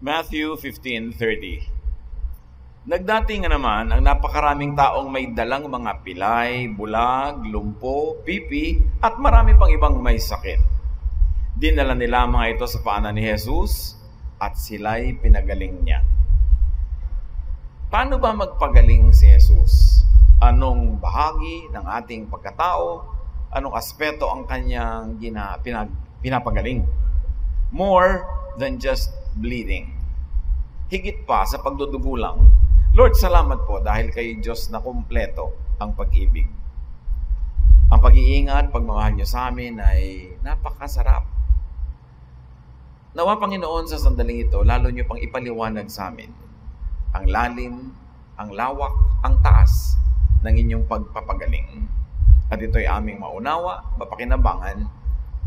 Matthew 15:30. Nagdating nga naman ang napakaraming taong may dalang mga pilay, bulag, lumpo, pipi, at marami pang ibang may sakit. Dinala nila mga ito sa paanan ni Jesus at sila'y pinagaling niya. Paano ba magpagaling si Jesus? Anong bahagi ng ating pagkatao? Anong aspeto ang kanyang pinapagaling? More than just bleeding. Higit pa sa pagdudugo lang. Lord, salamat po dahil kay Diyos na kumpleto ang pag-ibig. Ang pag-iingat, pagmamahal niyo sa amin ay napakasarap. Nawa, Panginoon, sa sandaling ito, lalo niyo pang ipaliwanag sa amin ang lalim, ang lawak, ang taas ng inyong pagpapagaling. At ito'y aming maunawa, mapakinabangan,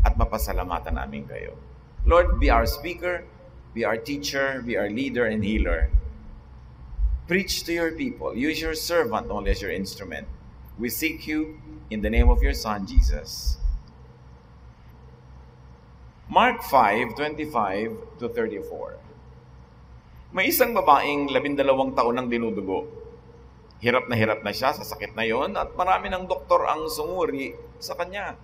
at mapasalamatan namin kayo. Lord, be our speaker, be our teacher, be our leader and healer. Preach to your people. Use your servant only as your instrument. We seek you in the name of your Son, Jesus. Mark 5:25-34. May isang babaeng 12 taon ang dinudugo. Hirap na siya sa sakit na yon at marami ng doktor ang sumuri sa kanya.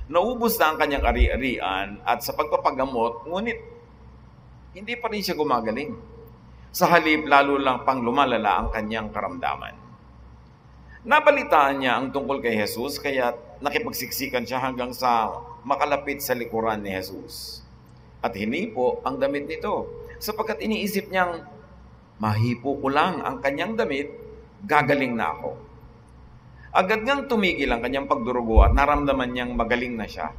Naubos na ang kanyang ari-arian at sa pagpapagamot, ngunit hindi pa rin siya gumagaling. Sa halip, lalo lang pang lumalala ang kanyang karamdaman. Nabalitaan niya ang tungkol kay Jesus, kaya nakipagsiksikan siya hanggang sa makalapit sa likuran ni Jesus. At hinipo ang damit nito, sapagkat iniisip niyang, mahipo ko lang ang kanyang damit, gagaling na ako. Agad niyang tumigil ang kanyang pagdurugo at naramdaman niyang magaling na siya.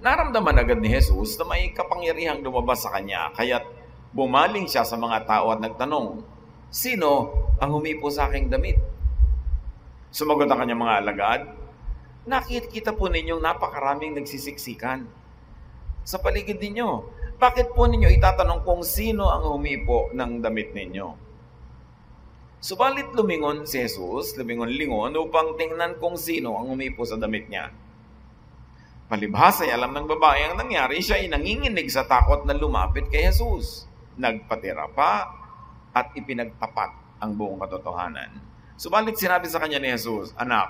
Naramdaman agad ni Jesus na may kapangyarihang lumabas sa kanya, kaya't bumaling siya sa mga tao at nagtanong, sino ang humipo sa aking damit? Sumagot ang kanyang mga alagad, nakikita po ninyong napakaraming nagsisiksikan sa paligid ninyo. Bakit po ninyo itatanong kung sino ang humipo ng damit ninyo? Subalit lumingon si Jesus, lumingon-lingon upang tingnan kung sino ang humipo sa damit niya. Palibhas ay alam ng babae ang nangyari, siya ay nanginginig sa takot na lumapit kay Jesus. Nagpatira pa at ipinagtapat ang buong katotohanan. Subalit sinabi sa kanya ni Jesus, anak,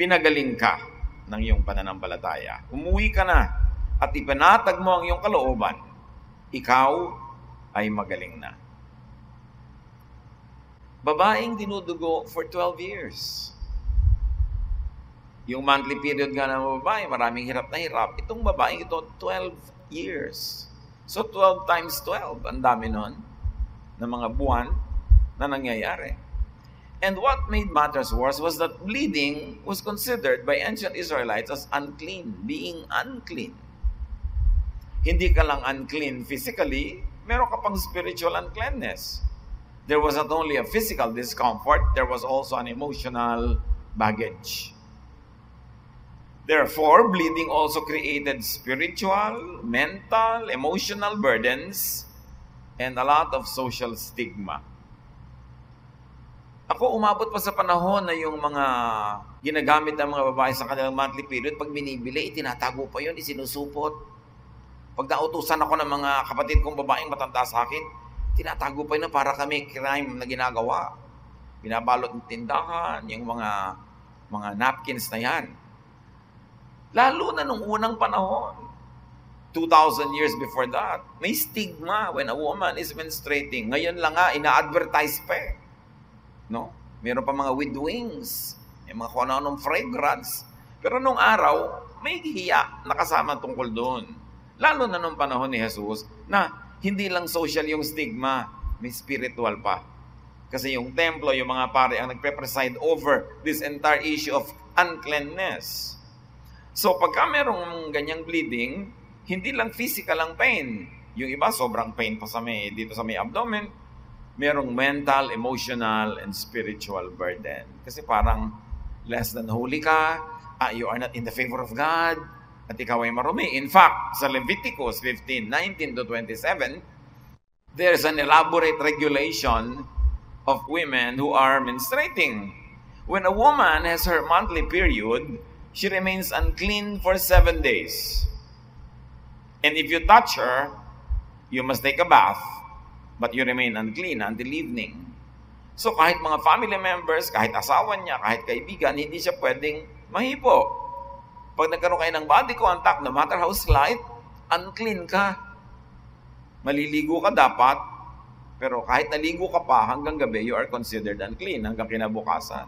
pinagaling ka ng iyong pananampalataya. Umuwi ka na at ipanatag mo ang iyong kalooban. Ikaw ay magaling na. Babaeng dinudugo for 12 years. Yung monthly period nga ng babae, maraming hirap na hirap. Itong babaeng ito, 12 years. So 12 times 12, ang dami nun, ng mga buwan na nangyayari. And what made matters worse was that bleeding was considered by ancient Israelites as unclean, being unclean. Hindi ka lang unclean physically, meron ka pang spiritual uncleanness. There was not only a physical discomfort, there was also an emotional baggage. Therefore, bleeding also created spiritual, mental, emotional burdens, and a lot of social stigma. Ako, umabot pa sa panahon na yung mga ginagamit ng mga babae sa kanilang monthly period, pag binibili, itinatago pa yun, isinusupot. Pag nautusan ako ng mga kapatid kong babaeng matanda sa akin, tinatago pa yun para kami crime na ginagawa. Binabalot ng tindahan, yung mga napkins na yan. Lalo na nung unang panahon, 2,000 years before that, may stigma when a woman is menstruating. Ngayon lang nga, ina-advertise pa eh. No? Meron pa mga with wings, may mga kung ano-anong fragrance. Pero nung araw, may hiya nakasama tungkol doon. Lalo na nung panahon ni Jesus, na hindi lang social yung stigma, may spiritual pa. Kasi yung templo, yung mga pare ang nagpe-preside over this entire issue of uncleanness. So pagka merong ganyang bleeding, hindi lang physical ang pain. Yung iba sobrang pain pa dito sa may abdomen. Merong mental, emotional, and spiritual burden. Kasi parang less than holy ka, you are not in the favor of God, at ikaw ay marumi. In fact, sa Leviticus 15:19-27, there's an elaborate regulation of women who are menstruating. When a woman has her monthly period, she remains unclean for 7 days. And if you touch her, you must take a bath, but you remain unclean until evening. So kahit mga family members, kahit asawa niya, kahit kaibigan, hindi siya pwedeng mahipo. Pag nagkaroon kayo ng body contact, no matter how slight, unclean ka. Maliligo ka dapat, pero kahit naligo ka pa hanggang gabi, you are considered unclean hanggang kinabukasan.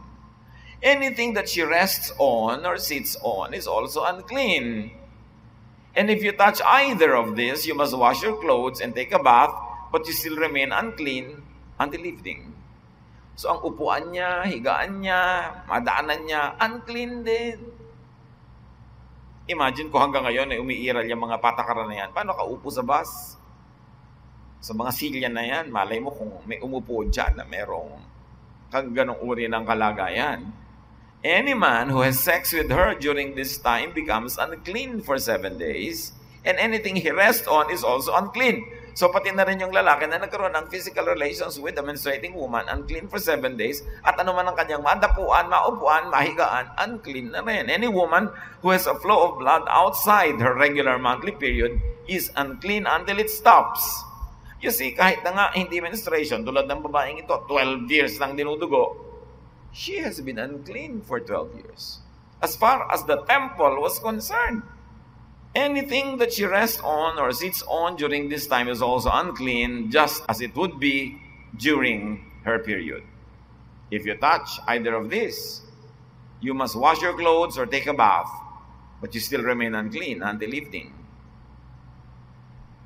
Anything that she rests on or sits on is also unclean. And if you touch either of these, you must wash your clothes and take a bath, but you still remain unclean until evening. So ang upuan niya, higaan niya, madaanan niya, unclean din. Imagine ko hanggang ngayon ay umiiral yung mga patakaran na yan. Paano ka upo sa bus? Sa mga silya na yan, malay mo kung may umupo dyan na merong ganong uri ng kalagayan. Any man who has sex with her during this time becomes unclean for 7 days, and anything he rests on is also unclean. So pati na rin yung lalaki na nagkaroon ng physical relations with a menstruating woman, unclean for 7 days, at ano man ang kanyang madapuan, maupuan, mahigaan, unclean na rin. Any woman who has a flow of blood outside her regular monthly period is unclean until it stops. You see, kahit na nga hindi menstruation, tulad ng babaeng ito, 12 years nang dinudugo, she has been unclean for 12 years. As far as the temple was concerned, anything that she rests on or sits on during this time is also unclean, just as it would be during her period. If you touch either of these, you must wash your clothes or take a bath, but you still remain unclean until evening.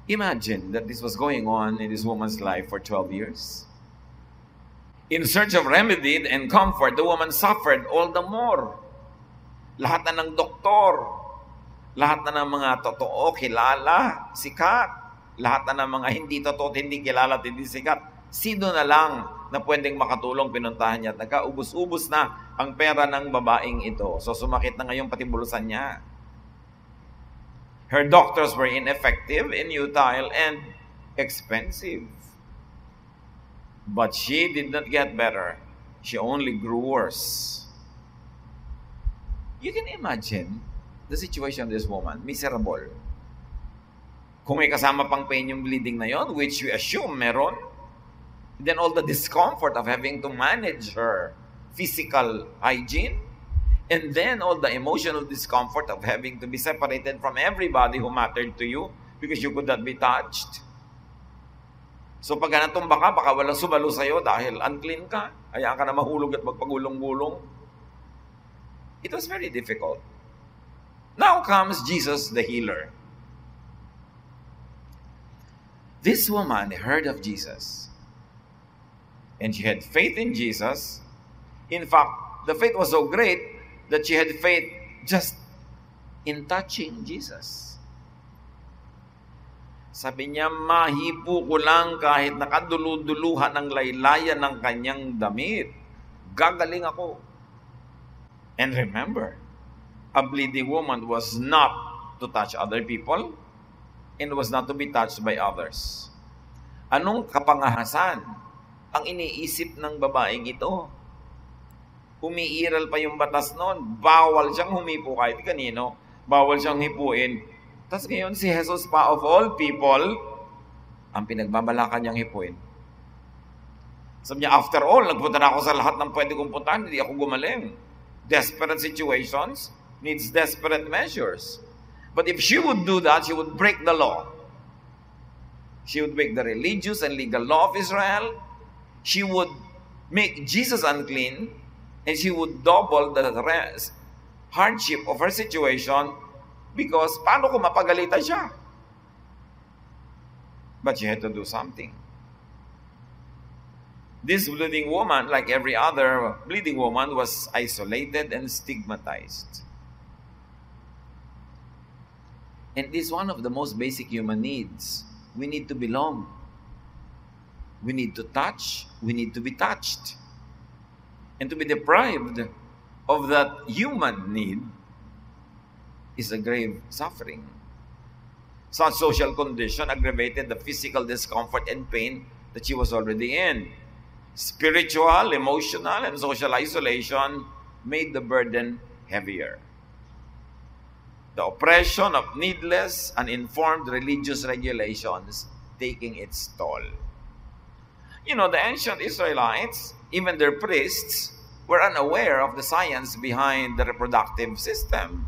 Imagine that this was going on in this woman's life for 12 years. In search of remedy and comfort, the woman suffered all the more. Lahat na ng doktor, lahat na ng mga totoo, kilala, sikat, lahat na ng mga hindi totoo, hindi kilala at hindi sikat, sino na lang na pwedeng makatulong, pinuntahan niya at nagkaubos-ubos na ang pera ng babaeng ito. So sumakit na ngayon pati bulusan niya. Her doctors were ineffective, inutile, and expensive. But she did not get better. She only grew worse. You can imagine the situation of this woman, miserable. Kung may kasama pang pain yung bleeding na yon, which we assume meron, then all the discomfort of having to manage her physical hygiene, and then all the emotional discomfort of having to be separated from everybody who mattered to you because you could not be touched. So pag natumba ka, baka walang sumalo sa'yo dahil unclean ka. Hayaan ka na mahulog at magpagulong-gulong. It was very difficult. Now comes Jesus the healer. This woman heard of Jesus. And she had faith in Jesus. In fact, the faith was so great that she had faith just in touching Jesus. Sabi niya, mahipo ko lang kahit nakaduluduluhan ng laylayan ng kanyang damit. Gagaling ako. And remember, a bleeding woman was not to touch other people and was not to be touched by others. Anong kapangahasan ang iniisip ng babaeng ito? Umiiral pa yung batas noon. Bawal siyang humipo kahit kanino. Bawal siyang hipuin. Tapos ngayon si Jesus pa of all people, ang pinagbabalakan niyang hipuin. Sabi niya, after all, nagpunta na ako sa lahat ng pwede kong puntahan, hindi ako gumaling. Desperate situations needs desperate measures. But if she would do that, she would break the law. She would break the religious and legal law of Israel. She would make Jesus unclean, and she would double the hardship of her situation because paano kung mapagalitan siya? But she had to do something. This bleeding woman, like every other bleeding woman, was isolated and stigmatized. And this is one of the most basic human needs. We need to belong. We need to touch. We need to be touched. And to be deprived of that human need is a grave suffering. Such social condition aggravated the physical discomfort and pain that she was already in. Spiritual, emotional, and social isolation made the burden heavier. The oppression of needless, uninformed religious regulations taking its toll. You know, the ancient Israelites, even their priests, were unaware of the science behind the reproductive system.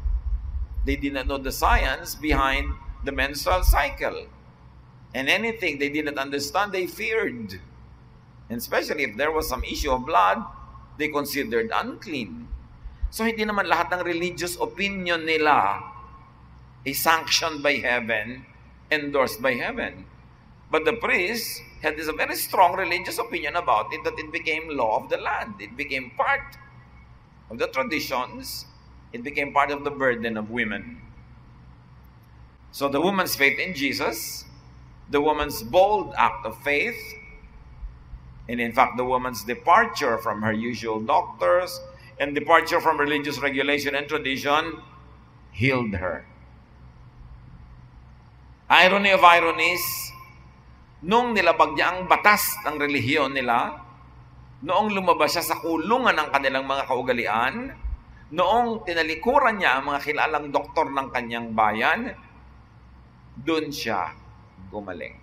They did not know the science behind the menstrual cycle. And anything they did not understand, they feared. And especially if there was some issue of blood, they considered unclean. So hindi naman lahat ng religious opinion nila is sanctioned by heaven, endorsed by heaven. But the priests had this very strong religious opinion about it, that it became law of the land. It became part of the traditions. It became part of the burden of women. So the woman's faith in Jesus, the woman's bold act of faith, and in fact the woman's departure from her usual doctors and departure from religious regulation and tradition healed her. Irony of ironies, nung nilabag niya ang batas ng relihiyon nila, noong lumabas siya sa kulungan ng kanilang mga kaugalian, noong tinalikuran niya ang mga kilalang doktor ng kanyang bayan, doon siya gumaling.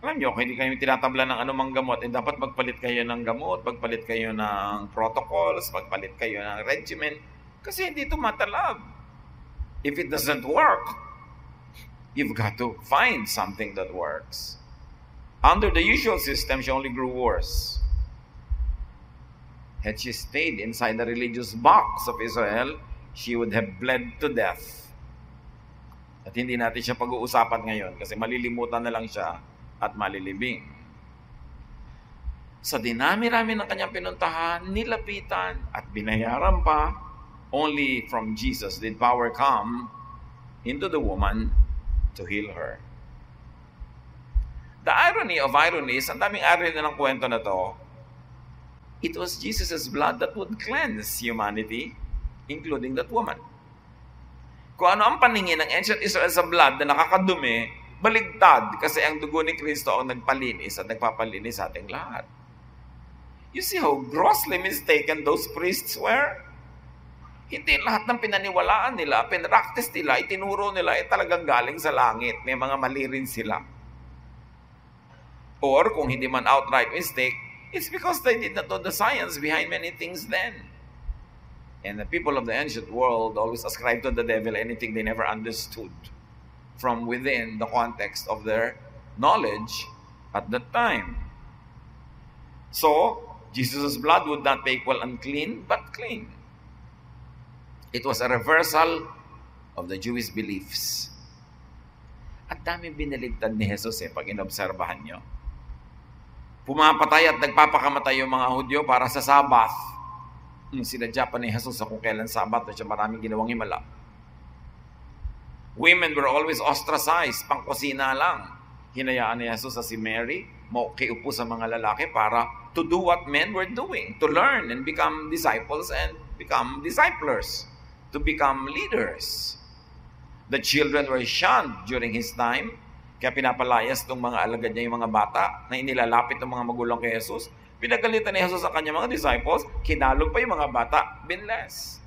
Alam niyo, kung hindi kayo tinatabla ng anumang gamot, dapat magpalit kayo ng gamot, magpalit kayo ng protocols, magpalit kayo ng regimen, kasi hindi tumatalab. If it doesn't work, you've got to find something that works. Under the usual system, she only grew worse. Had she stayed inside the religious box of Israel, she would have bled to death. At hindi natin siya pag-uusapan ngayon kasi malilimutan na lang siya at malilibing. Sa dinami-rami ng kanyang pinuntahan, nilapitan at binayaran pa, only from Jesus did power come into the woman to heal her. The irony of ironies, ang daming irony ng kwento na to, it was Jesus' blood that would cleanse humanity, including that woman. Kung ano ang paningin ng ancient Israel sa blood na nakakadumi, baligtad kasi ang dugo ni Kristo ang nagpalinis at nagpapalinis sa ating lahat. You see how grossly mistaken those priests were? Hindi lahat ng pinaniwalaan nila, pinractice nila, itinuro nila, talagang galing sa langit. May mga mali rin sila. Or kung hindi man outright mistake, it's because they did not know the science behind many things then. And the people of the ancient world always ascribe to the devil anything they never understood from within the context of their knowledge at that time. So, Jesus' blood would not be equal unclean, but clean. It was a reversal of the Jewish beliefs. At dami binaligtad ni Jesus pag inobserbahan nyo. Pumapatay at nagpapakamatay yung mga Hudyo para sa Sabath. Sinadya pa ni Jesus kung kailan Sabath at siya maraming ginawang himala. Women were always ostracized, pangkusina lang. Hinayaan ni Jesus sa si Mary, maukiupo sa mga lalaki para to do what men were doing, to learn and become disciples and become disciplers, to become leaders. The children were shunned during his time, kaya pinapalayas ng mga alagad niya yung mga bata na inilalapit ng mga magulang kay Jesus. Pinagalitan ni Jesus sa kanyang mga disciples, kinalog pa yung mga bata, binless.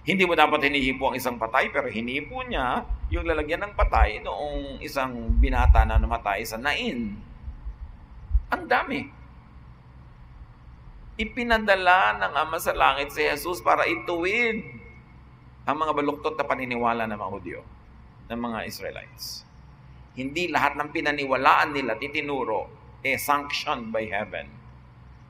Hindi mo dapat hinihipo ang isang patay, pero hinihipo niya yung lalagyan ng patay noong isang binata na namatay sa Nain. Ang dami. Ipinadala ng Ama sa Langit si Jesus para ituwid ang mga baluktot na paniniwala ng mga Hudyo, ng mga Israelites. Hindi lahat ng pinaniwalaan nila titinuro sanctioned by heaven.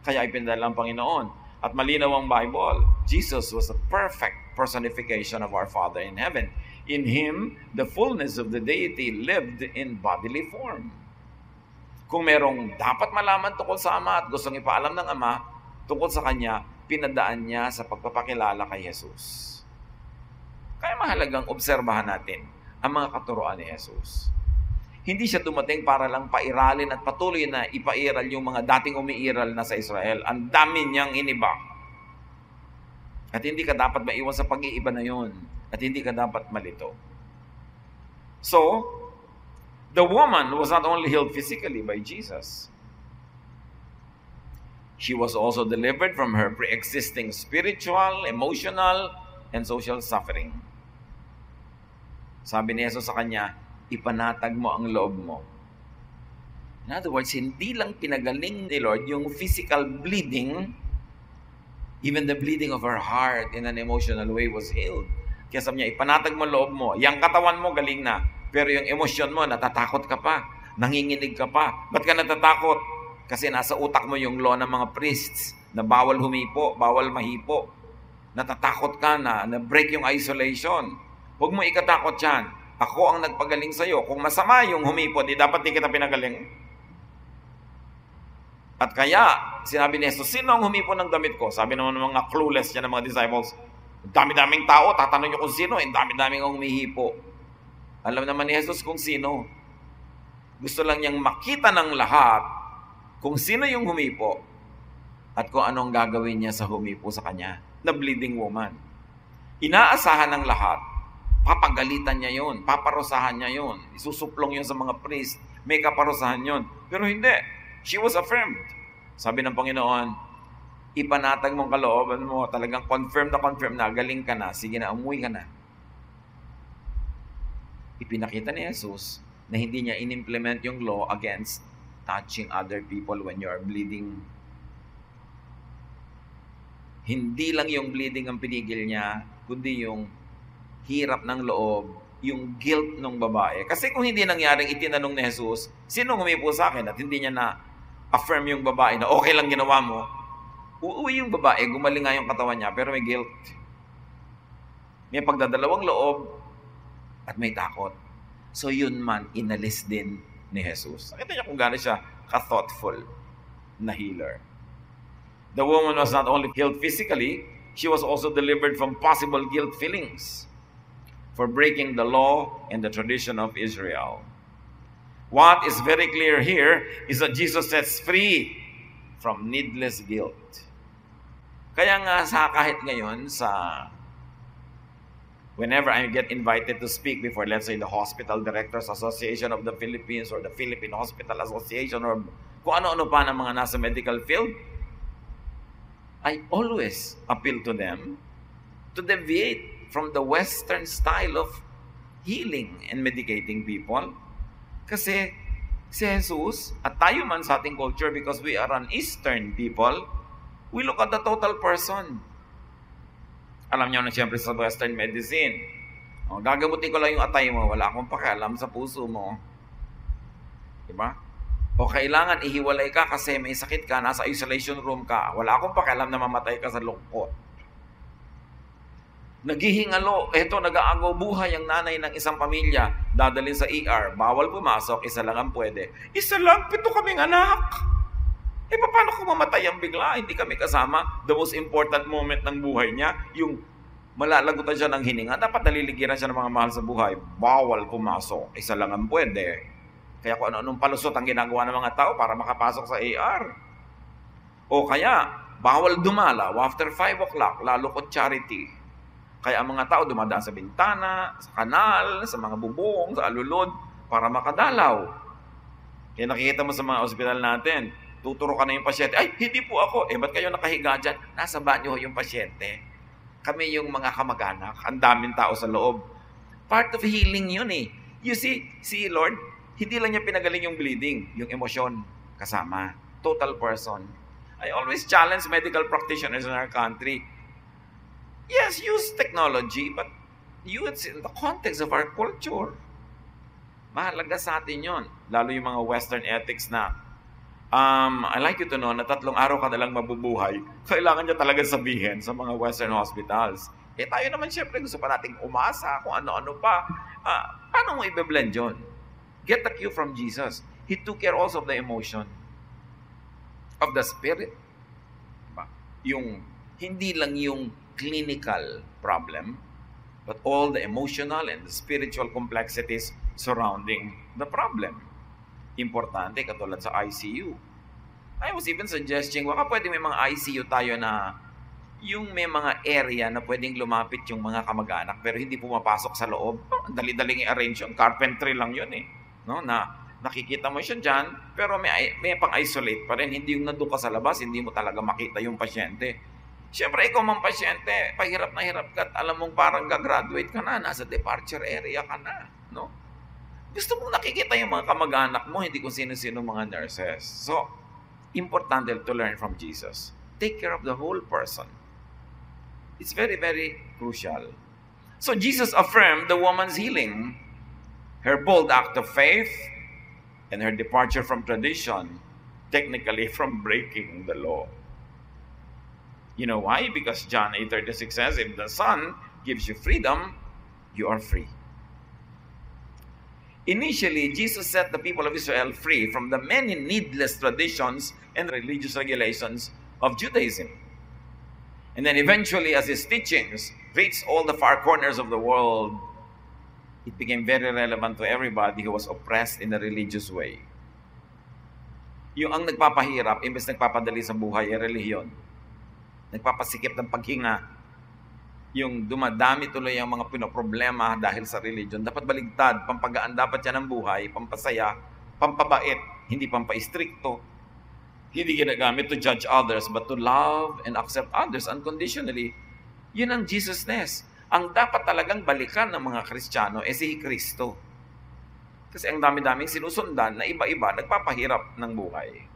Kaya ipinadala ang Panginoon. At malinaw ang Bible, Jesus was a perfect personification of our Father in heaven. In Him, the fullness of the deity lived in bodily form. Kung merong dapat malaman tungkol sa Ama at gustong ipaalam ng Ama tungkol sa Kanya, pinadaan niya sa pagpapakilala kay Jesus. Kaya mahalagang obserbahan natin ang mga katuroan ni Jesus. Hindi siya dumating para lang pairalin at patuloy na ipairal yung mga dating umiiral na sa Israel. Ang dami niyang iniba. At hindi ka dapat maiwan sa pag-iiba na yun. At hindi ka dapat malito. So, the woman was not only healed physically by Jesus. She was also delivered from her pre-existing spiritual, emotional, and social suffering. Sabi ni Jesus sa kanya, ipanatag mo ang loob mo. In other words, hindi lang pinagaling ni Lord yung physical bleeding, even the bleeding of her heart in an emotional way was healed. Kaya sabi niya, ipanatag mo loob mo. Yang katawan mo, galing na. Pero yung emosyon mo, natatakot ka pa. Nanginginig ka pa. Ba't ka natatakot? Kasi nasa utak mo yung law ng mga priests na bawal humipo, bawal mahipo. Natatakot ka na break yung isolation. Huwag mo ikatakot yan. Ako ang nagpagaling sa'yo. Kung masama yung humipo, di dapat di kita pinagaling. At kaya, sinabi ni Jesus, sino ang humipo ng damit ko? Sabi naman ng mga clueless yan ng mga disciples, dami-daming tao, tatanong nyo kung sino, dami-daming ang humihipo. Alam naman ni Jesus kung sino. Gusto lang niyang makita ng lahat kung sino yung humipo at kung anong gagawin niya sa humipo sa kanya, na bleeding woman. Inaasahan ng lahat, papagalitan niya yun, paparusahan niya yun, isusuplong yun sa mga priest, may kaparusahan yun. Pero hindi. She was affirmed. Sabi ng Panginoon, ipanatag mong kalooban mo, talagang confirm na, galing ka na, sige na, umuwi ka na. Ipinakita ni Jesus na hindi niya in-implement yung law against touching other people when you are bleeding. Hindi lang yung bleeding ang pinigil niya, kundi yung hirap ng loob, yung guilt ng babae. Kasi kung hindi nangyaring itinanong ni Jesus, sino humipo sa akin at hindi niya na-affirm yung babae na okay lang ginawa mo, uuwi yung babae, gumaling nga yung katawan niya, pero may guilt. May pagdadalawang loob at may takot. So yun man, inalis din ni Jesus. Nakita niya kung gano'n siya ka-thoughtful na healer. The woman was not only healed physically, she was also delivered from possible guilt feelings for breaking the law and the tradition of Israel. What is very clear here is that Jesus sets free from needless guilt. Kaya nga kahit ngayon whenever I get invited to speak before, let's say, the Hospital Directors Association of the Philippines or the Philippine Hospital Association or kung ano-ano pa ng mga nasa medical field, I always appeal to them to deviate from the Western style of healing and medicating people. Kasi si Jesus, at tayo man sa ating culture, because we are an Eastern people, we look at the total person. Alam niyo na siyempre sa Western medicine, gagamutin ko lang yung atay mo, wala akong pakialam sa puso mo. Diba? O kailangan ihiwalay ka kasi may sakit ka, nasa isolation room ka, wala akong pakialam na mamatay ka sa lungkot. Naghihingalo, eto nag-aagaw buhay ang nanay ng isang pamilya, dadalhin sa ER, bawal pumasok, isa lang ang pwede. Isa lang, 7 kaming anak. Paano kung mamatay ang bigla? Hindi kami kasama. The most important moment ng buhay niya, yung malalagutan siya ng hininga, dapat naliligiran siya ng mga mahal sa buhay. Bawal pumasok, isa lang ang pwede. Kaya kung ano-anong palusot ang ginagawa ng mga tao para makapasok sa ER. O kaya, bawal dumalaw after 5 o'clock, lalo kung charity. Kaya ang mga tao dumadaan sa bintana, sa kanal, sa mga bubong, sa alulod, para makadalaw. Kaya nakikita mo sa mga ospital natin, tuturo ka na yung pasyente, ay, hindi po ako. Ba't kayo nakahiga dyan? Nasa banyo yung pasyente. Kami yung mga kamag-anak, ang daming tao sa loob. Part of healing yun eh. You see, Lord, hindi lang niya pinagaling yung bleeding, yung emosyon kasama. Total person. I always challenge medical practitioners in our country. Yes, use technology, but use it in the context of our culture. Mahalaga sa atin yun. Lalo yung mga Western ethics na, I like you to know na 3 araw ka nalang mabubuhay. Kailangan niya talaga sabihin sa mga Western hospitals. Tayo naman syempre gusto pa nating umasa kung ano-ano pa. Paano mo i-blend yun? Get the cue from Jesus. He took care also of the emotion, of the spirit. Yung, hindi lang yung clinical problem, but all the emotional and the spiritual complexities surrounding the problem. Importante, katulad sa ICU. I was even suggesting, baka pwede may mga ICU tayo na yung may mga area na pwedeng lumapit yung mga kamag-anak pero hindi pumapasok sa loob. Dali-daling i-arrange yun. Carpentry lang yun eh. No? Na nakikita mo siya dyan, pero may pang-isolate pa rin. Hindi yung nandun ka sa labas, hindi mo talaga makita yung pasyente. Siyempre, ikaw mang pasyente, pahirap na hirap ka at alam mong parang gagraduate ka na, nasa departure area ka na. No? Gusto mong nakikita yung mga kamag-anak mo, hindi kung sino-sino mga nurses. So, importante to learn from Jesus. Take care of the whole person. It's very, very crucial. So, Jesus affirmed the woman's healing, her bold act of faith, and her departure from tradition, technically from breaking the law. You know why? Because John 8:36 says, if the Son gives you freedom, you are free. Initially, Jesus set the people of Israel free from the many needless traditions and religious regulations of Judaism. And then eventually, as his teachings reached all the far corners of the world, it became very relevant to everybody who was oppressed in a religious way. Yung ang nagpapahirap, imbes nagpapadali sa buhay, ay relihiyon. Nagpapasikip ng paghinga. Yung dumadami tuloy ang mga pinoproblema dahil sa religion. Dapat baligtad, pampagaan dapat yan ang buhay, pampasaya, pampabait, hindi pampa-istrikto. Hindi ginagamit to judge others, but to love and accept others unconditionally. Yun ang Jesusness. Ang dapat talagang balikan ng mga Kristiyano si Kristo. Kasi ang dami-daming sinusundan na iba-iba nagpapahirap ng buhay.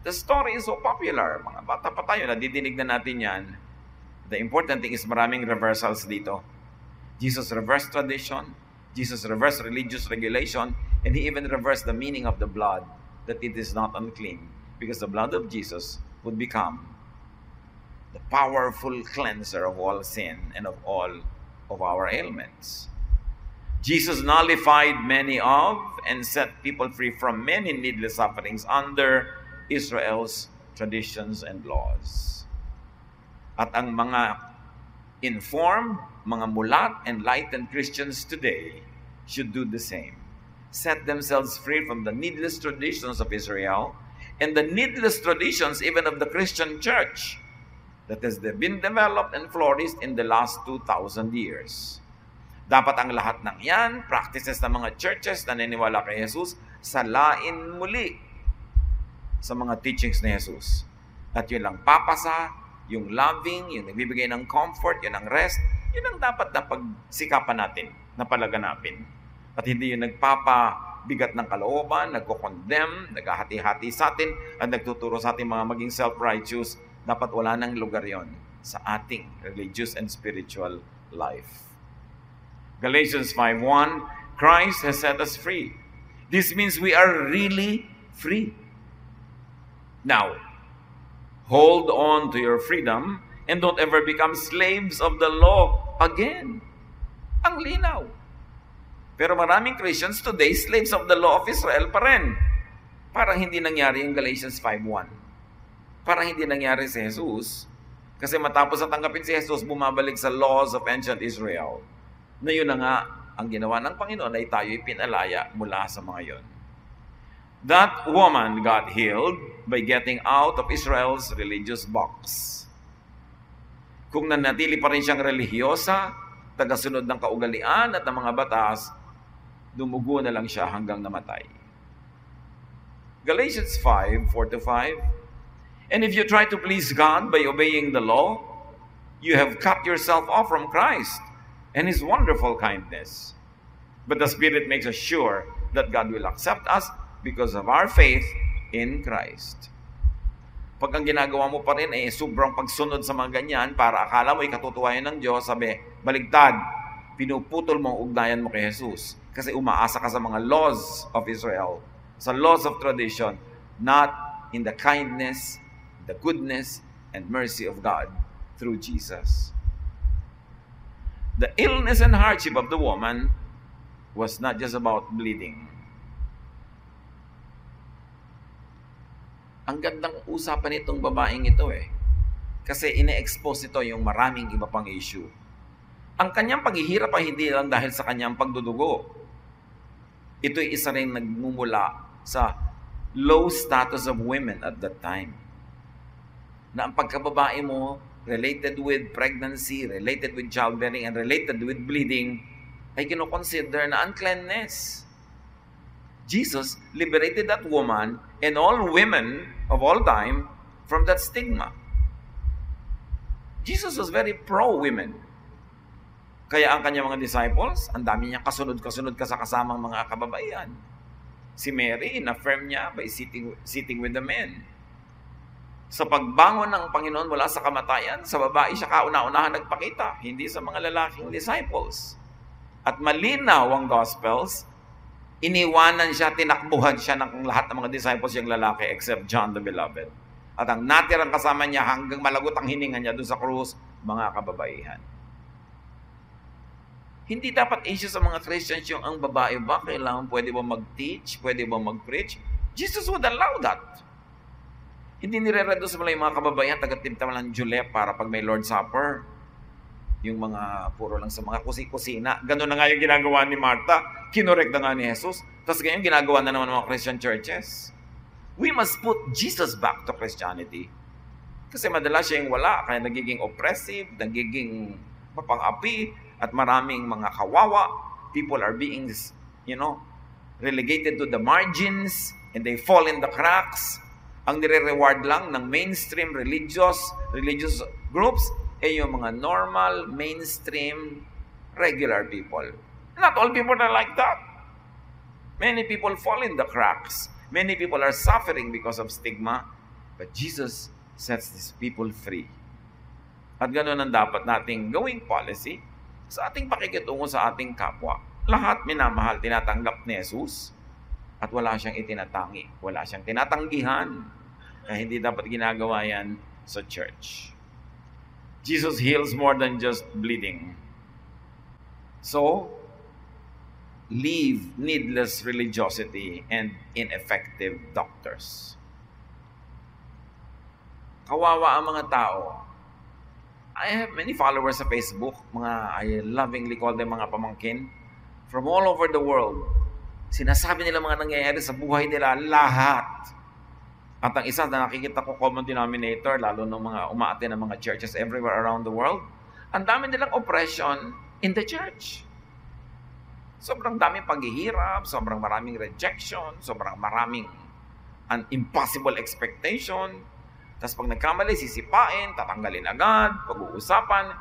The story is so popular. Mga bata pa tayo, nadidinig na natin yan. The important thing is maraming reversals dito. Jesus reversed tradition, Jesus reversed religious regulation, and He even reversed the meaning of the blood, that it is not unclean, because the blood of Jesus would become the powerful cleanser of all sin and of all of our ailments. Jesus nullified many of and set people free from many needless sufferings under Israel's traditions and laws. At ang mga informed, mga mulat, enlightened Christians today should do the same. Set themselves free from the needless traditions of Israel and the needless traditions even of the Christian church that has been developed and flourished in the last 2,000 years. Dapat ang lahat ng yan, practices ng mga churches na naniniwala kay Jesus, salain muli sa mga teachings ni Jesus. At yun lang papasa, yung loving, yung nagbibigay ng comfort, yun ang rest, yun ang dapat na pagsikapan natin, na palaganapin. At hindi yung nagpapabigat ng kalooban, nagko-condemn, naghahati-hati sa atin, at nagtuturo sa atin mga maging self-righteous. Dapat wala nang lugar yon sa ating religious and spiritual life. Galatians 5:1, Christ has set us free. This means we are really free. Now, hold on to your freedom and don't ever become slaves of the law again. Ang linaw. Pero maraming Christians today, slaves of the law of Israel pa rin. Parang hindi nangyari yung Galatians 5:1. Parang hindi nangyari si Jesus. Kasi matapos na tanggapin si Jesus, bumabalik sa laws of ancient Israel. Na yun na nga, ang ginawa ng Panginoon ay tayo'y pinalaya mula sa mga yun. That woman got healed by getting out of Israel's religious box. Kung nanatili pa rin siyang relihiyosa, tagasunod ng kaugalian at ng mga batas, dumugo na lang siya hanggang namatay. Galatians 5:4-5, and if you try to please God by obeying the law, you have cut yourself off from Christ and His wonderful kindness. But the Spirit makes us sure that God will accept us because of our faith in Christ. Pag ang ginagawa mo pa rin ay sobrang pagsunod sa mga ganyan para akala mo ikatutuwayan ng Diyos, sabi, baligtad, pinuputol mo ang ugnayan mo kay Jesus. Kasi umaasa ka sa mga laws of Israel, sa laws of tradition, not in the kindness, the goodness, and mercy of God through Jesus. The illness and hardship of the woman was not just about bleeding. Ang gandang usapan itong babaeng ito Kasi ine-expose ito yung maraming iba pang issue. Ang kanyang paghihirap ay hindi lang dahil sa kanyang pagdudugo. Ito'y isa rin nagmumula sa low status of women at that time. Na ang pagkababae mo, related with pregnancy, related with childbearing, and related with bleeding, ay kinoconsider na uncleanness. Jesus liberated that woman and all women of all time from that stigma. Jesus was very pro-women. Kaya ang kanyang mga disciples, ang dami niya kasunod-kasunod kasamang mga kababaihan. Si Mary, in-affirm niya by sitting with the men. Sa pagbangon ng Panginoon mula sa kamatayan, sa babae siya kauna-unahan nagpakita, hindi sa mga lalaking disciples. At malinaw ang Gospels, iniwanan siya, tinakbuhan siya ng lahat ng mga disciples yung lalaki except John the Beloved. At ang natirang kasama niya hanggang malagot ang hininga niya doon sa krus, mga kababaihan. Hindi dapat issue sa mga Christians yung ang babae ba, kailangan pwede ba mag-teach, pwede ba mag-preach? Jesus would allow that. Hindi nire-reduce mo lang yung mga kababaihan, taga-timta mo lang julep para pag may Lord's Supper. Yung mga puro lang sa mga kusina. Ganun na nga yung ginagawa ni Martha. Kinorek na nga ni Jesus. Tapos ganyan ginagawa na naman ng mga Christian churches. We must put Jesus back to Christianity. Kasi madalas siya yung wala. Kaya nagiging oppressive, nagiging mapang-api, at maraming mga kawawa. People are being, relegated to the margins, and they fall in the cracks. Ang nire-reward lang ng mainstream religious groups ay yung mga normal, mainstream, regular people. Not all people are like that. Many people fall in the cracks. Many people are suffering because of stigma. But Jesus sets these people free. At ganoon ang dapat nating gawing policy sa ating pakikitungo sa ating kapwa. Lahat minamahal, tinatanggap ni Jesus. At wala siyang itinatangi. Wala siyang tinatanggihan. Kaya hindi dapat ginagawa yan sa church. Jesus heals more than just bleeding. So, leave needless religiosity and ineffective doctors. Kawawa ang mga tao. I have many followers sa Facebook. I lovingly call them mga pamangkin. From all over the world. Sinasabi nila mga nangyayari sa buhay nila, lahat. At ang isa na nakikita ko common denominator, lalo ng mga umaate ng mga churches everywhere around the world, ang dami nilang oppression in the church. Sobrang daming paghihirap, sobrang maraming rejection, sobrang maraming an impossible expectation. Tapos pag nagkamali, sisipain, tatanggalin agad, pag-uusapan,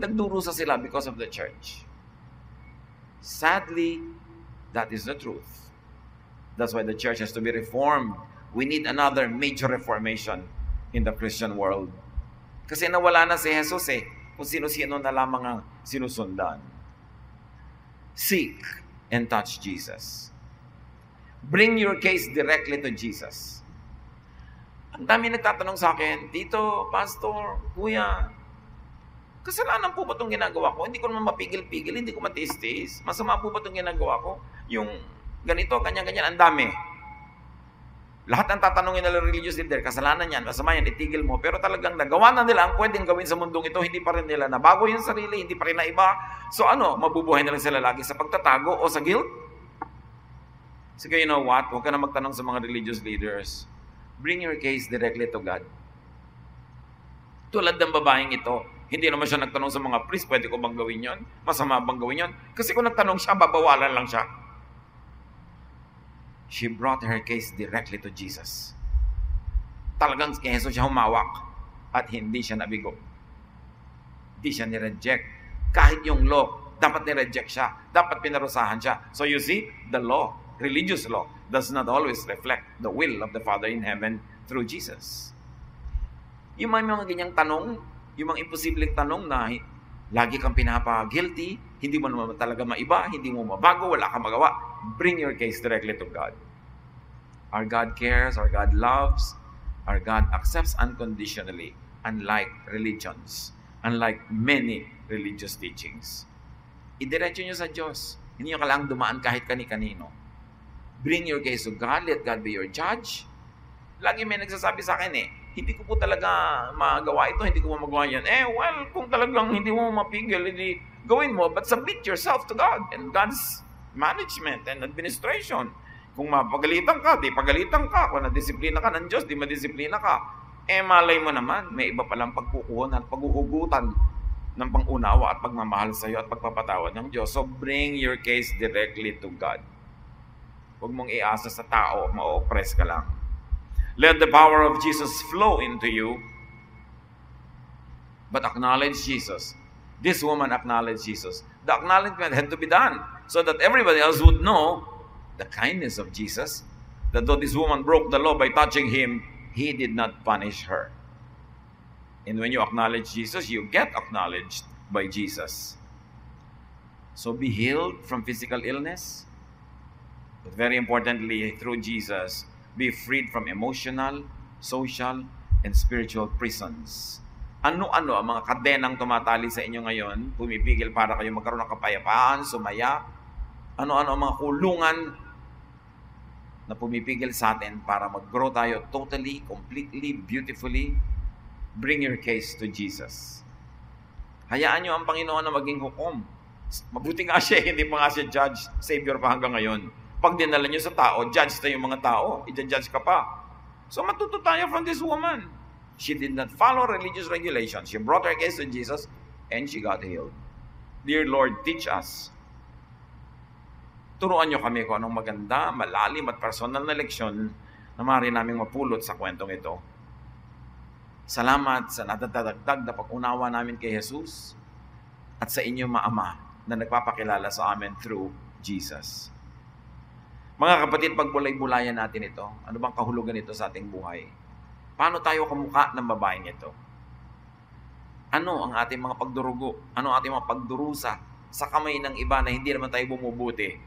nagdurusa sila because of the church. Sadly, that is the truth. That's why the church has to be reformed. We need another major reformation in the Christian world. Kasi nawala na si Jesus kung sino-sino na lamang ang sinusundan. Seek and touch Jesus. Bring your case directly to Jesus. Ang dami nagtatanong sa akin, Tito, Pastor, Kuya, kasalanan po ba itong ginagawa ko? Hindi ko naman mapigil-pigil, hindi ko matiis-tiis. Masama po ba itong ginagawa ko? Yung ganito, ganyan-ganyan, ang dami. Lahat ang tatanungin nila religious leader, kasalanan yan, masama yan, itigil mo. Pero talagang nagawa na nila ang pwedeng gawin sa mundong ito, hindi pa rin nila nabago yung sarili, hindi pa rin naiba. So mabubuhay na lang sila lagi sa pagtatago o sa guilt? Sige, you know what? Huwag ka na magtanong sa mga religious leaders. Bring your case directly to God. Tulad ng babaeng ito, hindi naman siya nagtanong sa mga priest, pwede ko bang gawin yon? Masama bang gawin yon? Kasi kung nagtanong siya, babawalan lang siya. She brought her case directly to Jesus. Talagang kay Jesus siya humawak at hindi siya nabigo. Hindi siya nireject. Kahit yung law, dapat nireject siya. Dapat pinarusahan siya. So you see, the law, religious law, does not always reflect the will of the Father in heaven through Jesus. Yung mga ganyang tanong, yung mga imposibleng tanong na lagi kang pinapa-guilty, hindi mo naman talaga maiba, hindi mo mabago, wala kang magawa, bring your case directly to God. Our God cares, our God loves, our God accepts unconditionally, unlike religions, unlike many religious teachings. Idiretso nyo sa Diyos. Hindi nyo kailangang dumaan kahit kani-kanino. Bring your case to God, let God be your judge. Lagi may nagsasabi sa akin hindi ko po talaga magawa ito, hindi ko mo magawa yan. Well, kung talagang hindi mo mapigil, hindi gawin mo, but submit yourself to God and God's management and administration. Kung mapagalitan ka, di pagalitan ka. Kung nadisiplina ka ng Diyos, di madisiplina ka. Malay mo naman, may iba palang pagkukuhan at paghuhugutan ng pangunawa at pagmamahal sa iyo at pagpapatawad ng Diyos. So bring your case directly to God. Huwag mong iasa sa tao, ma-oppress ka lang. Let the power of Jesus flow into you, but acknowledge Jesus. This woman acknowledged Jesus. The acknowledgement had to be done so that everybody else would know the kindness of Jesus, that though this woman broke the law by touching him, he did not punish her. And when you acknowledge Jesus, you get acknowledged by Jesus. So be healed from physical illness, but very importantly, through Jesus, be freed from emotional, social, and spiritual prisons. Ano-ano ang mga kadenang tumatali sa inyo ngayon, pumipigil para kayo magkaroon ng kapayapaan, sumaya? Ano-ano ang mga kulungan na pumipigil sa atin para mag-grow tayo totally, completely, beautifully? Bring your case to Jesus. Hayaan nyo ang Panginoon na maging hukom. Mabuti nga siya, hindi pa nga siya judge, savior pa hanggang ngayon. Pag dinala nyo sa tao, judge tayo yung mga tao, i-judge ka pa. So matuto tayo from this woman. She did not follow religious regulations. She brought her case to Jesus and she got healed. Dear Lord, teach us. Turuan nyo kami kung anong maganda, malalim at personal na leksyon na maaari naming mapulot sa kwentong ito. Salamat sa natatagdag na pag-unawa namin kay Jesus at sa inyo, Maama, na nagpapakilala sa amin through Jesus. Mga kapatid, pagbulay-bulayan natin ito. Ano bang kahulugan ito sa ating buhay? Paano tayo kamukha ng babaeng ito? Ano ang ating mga pagdurugo? Ano ang ating mga pagdurusa sa kamay ng iba na hindi naman tayo bumubuti?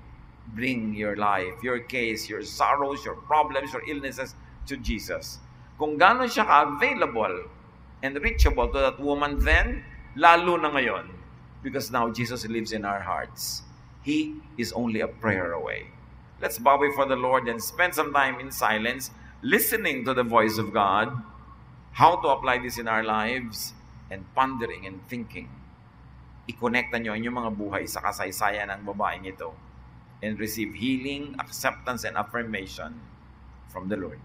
Bring your life, your case, your sorrows, your problems, your illnesses to Jesus. Kung gano'n siya ka-available and reachable to that woman then, lalo na ngayon, because now Jesus lives in our hearts. He is only a prayer away. Let's bow before the Lord and spend some time in silence, listening to the voice of God, how to apply this in our lives, and pondering and thinking. I-connecta nyo ang inyong mga buhay sa kasaysayan ng babaeng ito and receive healing, acceptance, and affirmation from the Lord.